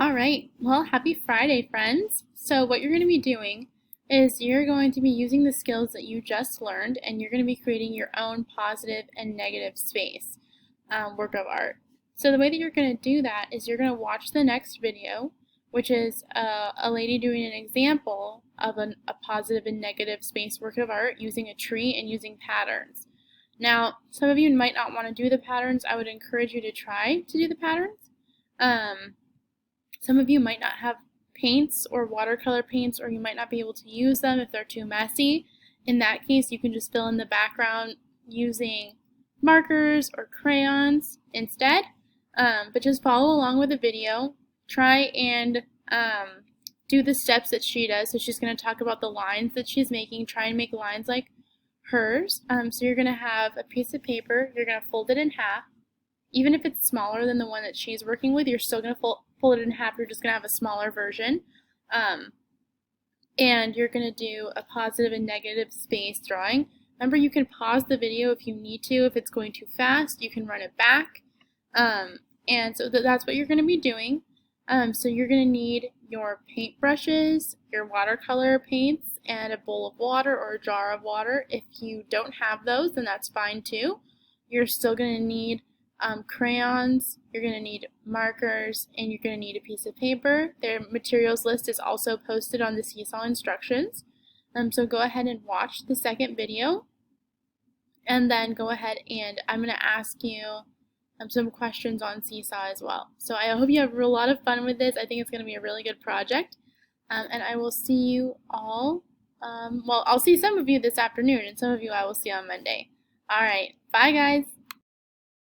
All right, well, happy Friday, friends. So what you're going to be doing is you're going to be using the skills that you just learned, and you're going to be creating your own positive and negative space work of art. So the way that you're going to do that is you're going to watch the next video, which is a lady doing an example of a positive and negative space work of art using a tree and using patterns. Now, some of you might not want to do the patterns. I would encourage you to try to do the patterns. Some of you might not have paints or watercolor paints, or you might not be able to use them if they're too messy. In that case, you can just fill in the background using markers or crayons instead. But just follow along with the video. Try and do the steps that she does. So she's going to talk about the lines that she's making. Try and make lines like hers. So you're going to have a piece of paper. You're going to fold it in half. Even if it's smaller than the one that she's working with, you're still going to fold it in half. You're just going to have a smaller version. And you're going to do a positive and negative space drawing. Remember, you can pause the video if you need to. If it's going too fast, you can run it back. And so that's what you're going to be doing. So you're going to need your paint brushes, your watercolor paints, and a bowl of water or a jar of water. If you don't have those, then that's fine too. You're still going to need crayons, you're going to need markers, and you're going to need a piece of paper. Their materials list is also posted on the Seesaw instructions. So go ahead and watch the second video, and then go ahead and I'm going to ask you some questions on Seesaw as well. So I hope you have a lot of fun with this. I think it's going to be a really good project. And I will see you all, well, I'll see some of you this afternoon, and some of you I will see on Monday. Alright, bye guys!